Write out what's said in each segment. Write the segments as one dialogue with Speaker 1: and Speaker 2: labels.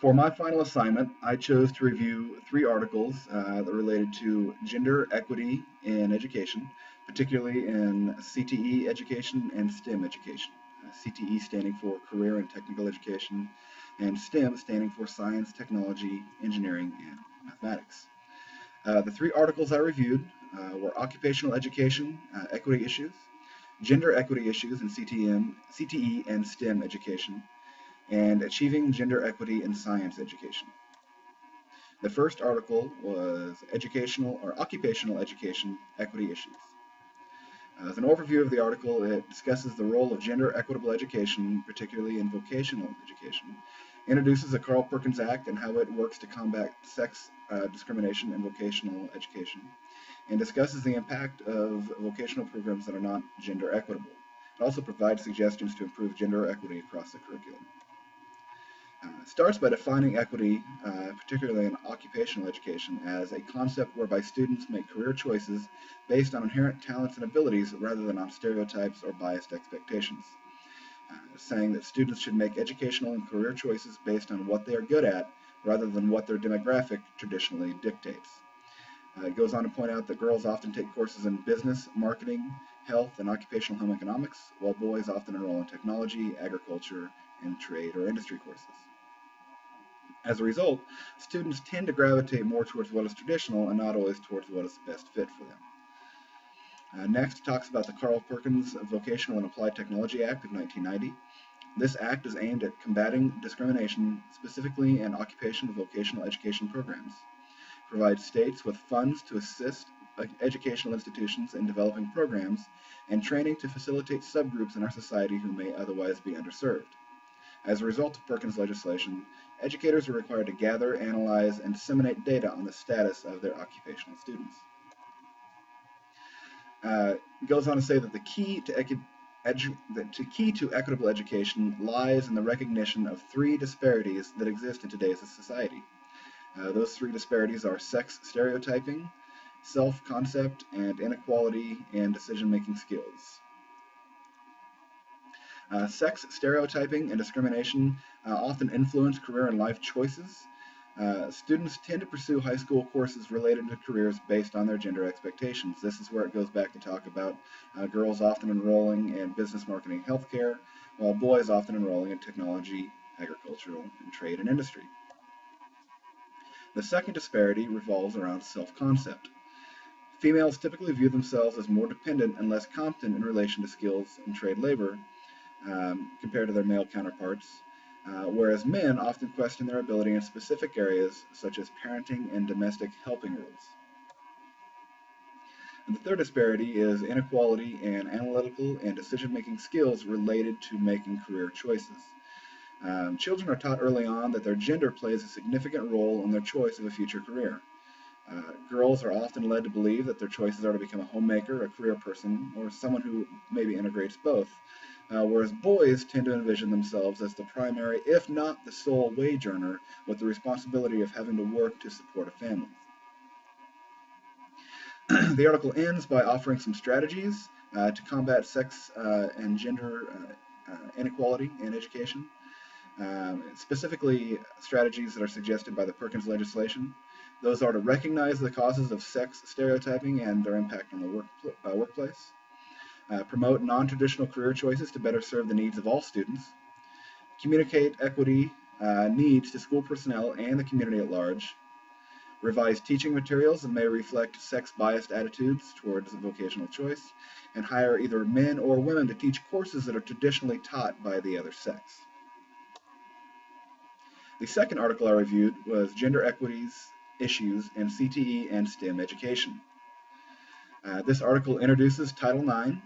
Speaker 1: For my final assignment, I chose to review three articles that related to gender equity in education, particularly in CTE education and STEM education. CTE standing for Career and Technical Education, and STEM standing for Science, Technology, Engineering, and Mathematics. The three articles I reviewed were occupational education equity issues, gender equity issues in CTE and STEM education, and achieving gender equity in science education. The first article was educational or occupational education equity issues. As an overview of the article, it discusses the role of gender equitable education, particularly in vocational education, introduces the Carl Perkins Act and how it works to combat sex discrimination in vocational education, and discusses the impact of vocational programs that are not gender equitable. It also provides suggestions to improve gender equity across the curriculum. Starts by defining equity, particularly in occupational education, as a concept whereby students make career choices based on inherent talents and abilities rather than on stereotypes or biased expectations. Saying that students should make educational and career choices based on what they are good at rather than what their demographic traditionally dictates. It goes on to point out that girls often take courses in business, marketing, health, and occupational home economics, while boys often enroll in technology, agriculture, and trade or industry courses. As a result, students tend to gravitate more towards what is traditional and not always towards what is the best fit for them. Next, talks about the Carl Perkins Vocational and Applied Technology Act of 1990. This act is aimed at combating discrimination, specifically in occupational and vocational education programs. It provides states with funds to assist educational institutions in developing programs and training to facilitate subgroups in our society who may otherwise be underserved. As a result of Perkins legislation, educators are required to gather, analyze, and disseminate data on the status of their occupational students. Goes on to say that the key to equitable education lies in the recognition of three disparities that exist in today's society. Those three disparities are sex stereotyping, self-concept, and inequality in decision-making skills. Sex stereotyping and discrimination often influence career and life choices. Students tend to pursue high school courses related to careers based on their gender expectations. This is where it goes back to talk about girls often enrolling in business, marketing, healthcare, while boys often enrolling in technology, agricultural, and trade and industry. The second disparity revolves around self-concept. Females typically view themselves as more dependent and less competent in relation to skills and trade labor compared to their male counterparts, whereas men often question their ability in specific areas such as parenting and domestic helping roles. And the third disparity is inequality in analytical and decision-making skills related to making career choices. Children are taught early on that their gender plays a significant role in their choice of a future career. Girls are often led to believe that their choices are to become a homemaker, a career person, or someone who maybe integrates both, whereas boys tend to envision themselves as the primary, if not the sole wage earner, with the responsibility of having to work to support a family. The article ends by offering some strategies to combat sex and gender inequality in education, specifically strategies that are suggested by the Perkins legislation. Those are to recognize the causes of sex stereotyping and their impact on the workplace, promote non-traditional career choices to better serve the needs of all students, communicate equity needs to school personnel and the community at large, revise teaching materials that may reflect sex-biased attitudes towards vocational choice, and hire either men or women to teach courses that are traditionally taught by the other sex. The second article I reviewed was Gender Equities Issues in CTE and STEM Education. This article introduces Title IX,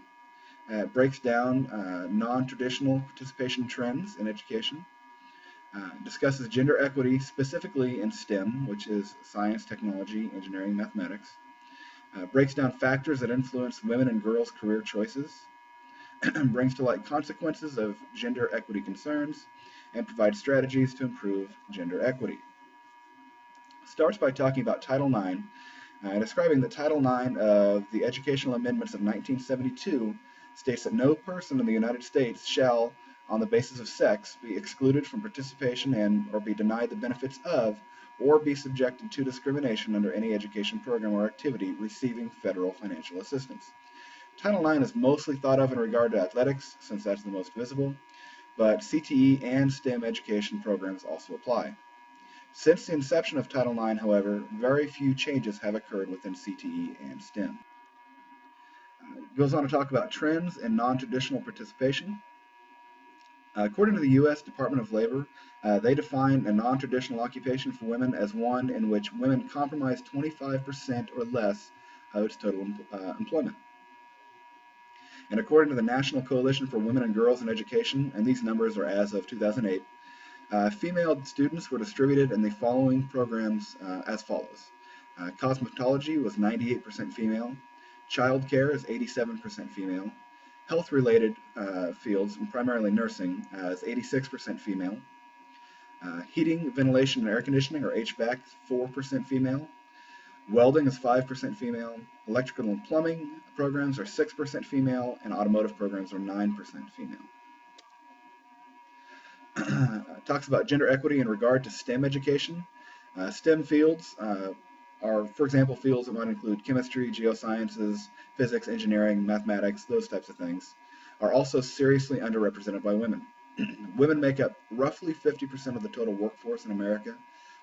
Speaker 1: breaks down non-traditional participation trends in education, discusses gender equity specifically in STEM, which is science, technology, engineering, mathematics, breaks down factors that influence women and girls' career choices, brings to light consequences of gender equity concerns, and provides strategies to improve gender equity. Starts by talking about Title IX, describing that Title IX of the Educational Amendments of 1972 states that no person in the United States shall, on the basis of sex be excluded from participation in or be denied the benefits of or be subjected to discrimination under any education program or activity receiving federal financial assistance. Title IX is mostly thought of in regard to athletics, since that's the most visible, but CTE and STEM education programs also apply. Since the inception of Title IX, however, very few changes have occurred within CTE and STEM. It goes on to talk about trends in non-traditional participation. According to the U.S. Department of Labor, they define a non-traditional occupation for women as one in which women comprise 25% or less of its total employment. And according to the National Coalition for Women and Girls in Education, and these numbers are as of 2008, female students were distributed in the following programs as follows. Cosmetology was 98% female, childcare is 87% female, health-related fields, primarily nursing, is 86% female, heating, ventilation, and air conditioning, or HVAC, 4% female, welding is 5% female, electrical and plumbing programs are 6% female, and automotive programs are 9% female. Talks about gender equity in regard to STEM education. STEM fields are, for example, fields that might include chemistry, geosciences, physics, engineering, mathematics, those types of things, are also seriously underrepresented by women. Women make up roughly 50% of the total workforce in America,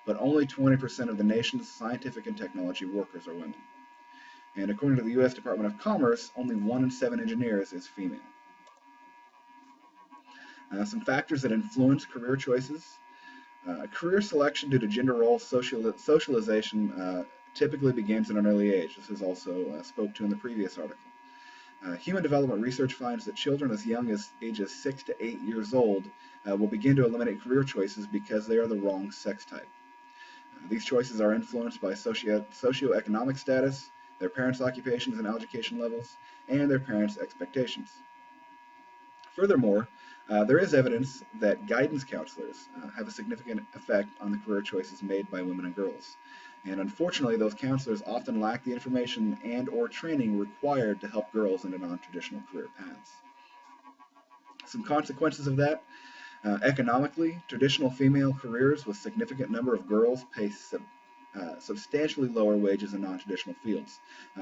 Speaker 1: but only 20% of the nation's scientific and technology workers are women. And according to the U.S. Department of Commerce, only 1 in 7 engineers is female. Some factors that influence career choices. Career selection due to gender role socialization typically begins at an early age. This is also spoke to in the previous article. Human development research finds that children as young as ages 6 to 8 years old will begin to eliminate career choices because they are the wrong sex type. These choices are influenced by socioeconomic status, their parents' occupations and education levels, and their parents' expectations. Furthermore, there is evidence that guidance counselors have a significant effect on the career choices made by women and girls. And unfortunately, those counselors often lack the information and or training required to help girls into non-traditional career paths. Some consequences of that. Economically, traditional female careers with significant number of girls pay substantially lower wages in non-traditional fields.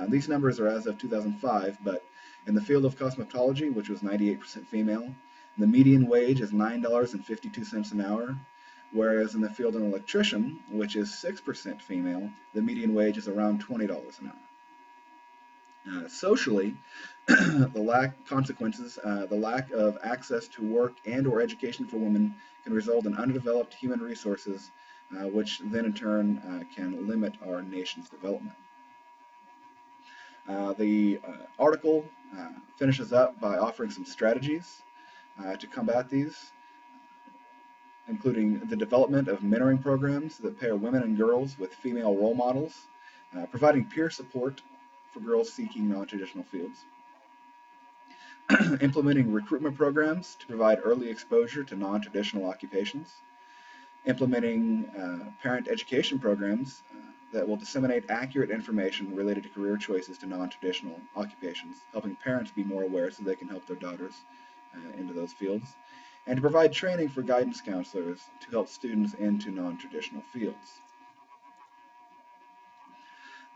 Speaker 1: These numbers are as of 2005, but in the field of cosmetology, which was 98% female, the median wage is $9.52 an hour, whereas in the field of an electrician, which is 6% female, the median wage is around $20 an hour. Socially, the lack of access to work and or education for women can result in underdeveloped human resources, which then in turn can limit our nation's development. The article finishes up by offering some strategies to combat these, including the development of mentoring programs that pair women and girls with female role models, providing peer support for girls seeking non-traditional fields, implementing recruitment programs to provide early exposure to non-traditional occupations, implementing parent education programs that will disseminate accurate information related to career choices to non-traditional occupations, helping parents be more aware so they can help their daughters into those fields, and to provide training for guidance counselors to help students into non-traditional fields.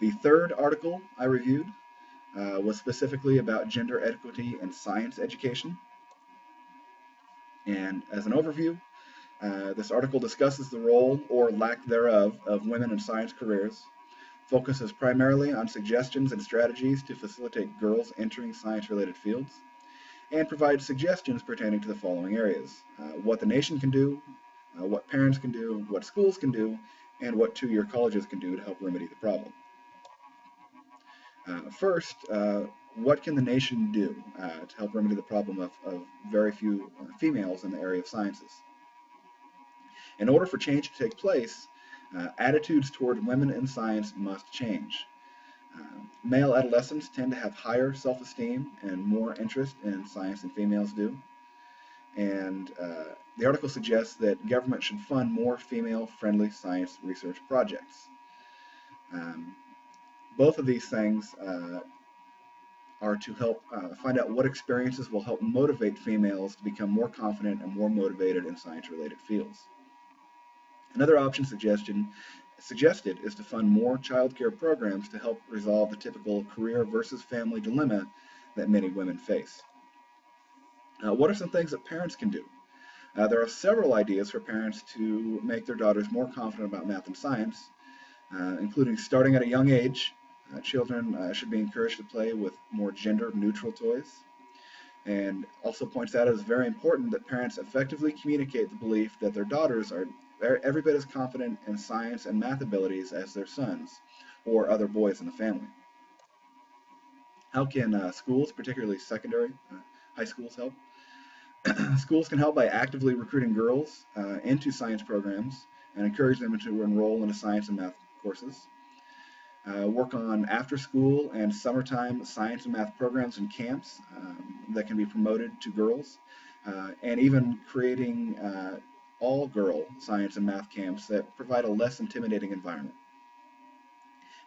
Speaker 1: The third article I reviewed was specifically about gender equity in science education. And as an overview, this article discusses the role or lack thereof of women in science careers, focuses primarily on suggestions and strategies to facilitate girls entering science-related fields, and provides suggestions pertaining to the following areas: what the nation can do, what parents can do, what schools can do, and what two-year colleges can do to help remedy the problem. First, what can the nation do to help remedy the problem of very few females in the area of sciences? In order for change to take place, attitudes toward women in science must change. Male adolescents tend to have higher self-esteem and more interest in science than females do. And the article suggests that government should fund more female-friendly science research projects. Both of these things are to help find out what experiences will help motivate females to become more confident and more motivated in science-related fields. Another option suggested is to fund more child care programs to help resolve the typical career versus family dilemma that many women face. What are some things that parents can do? There are several ideas for parents to make their daughters more confident about math and science, including starting at a young age. Children should be encouraged to play with more gender-neutral toys, and also points out it is very important that parents effectively communicate the belief that their daughters are every bit as confident in science and math abilities as their sons or other boys in the family. How can schools, particularly secondary, high schools, help? Schools can help by actively recruiting girls into science programs and encourage them to enroll in science and math courses. Work on after-school and summertime science and math programs and camps that can be promoted to girls, and even creating all-girl science and math camps that provide a less intimidating environment.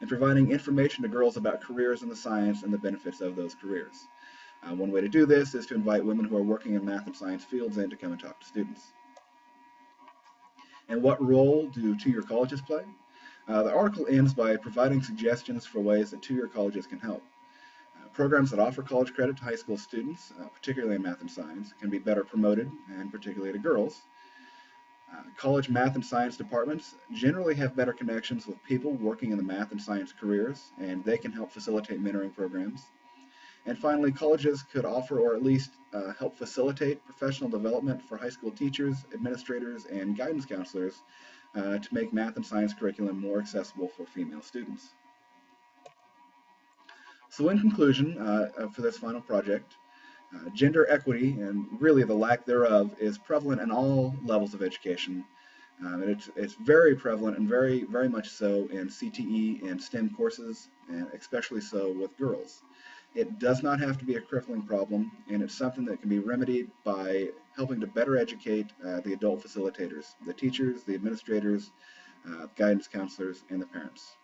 Speaker 1: And providing information to girls about careers in the science and the benefits of those careers. One way to do this is to invite women who are working in math and science fields in to come and talk to students. And what role do two-year colleges play? The article ends by providing suggestions for ways that two-year colleges can help. Programs that offer college credit to high school students, particularly in math and science, can be better promoted, and particularly to girls. College math and science departments generally have better connections with people working in the math and science careers, and they can help facilitate mentoring programs. And finally, colleges could offer or at least help facilitate professional development for high school teachers, administrators, and guidance counselors to make math and science curriculum more accessible for female students. So in conclusion, for this final project, gender equity, and really the lack thereof, is prevalent in all levels of education. It's very prevalent and very, very much so in CTE and STEM courses, and especially so with girls. It does not have to be a crippling problem, and it's something that can be remedied by helping to better educate the adult facilitators, the teachers, the administrators, guidance counselors, and the parents.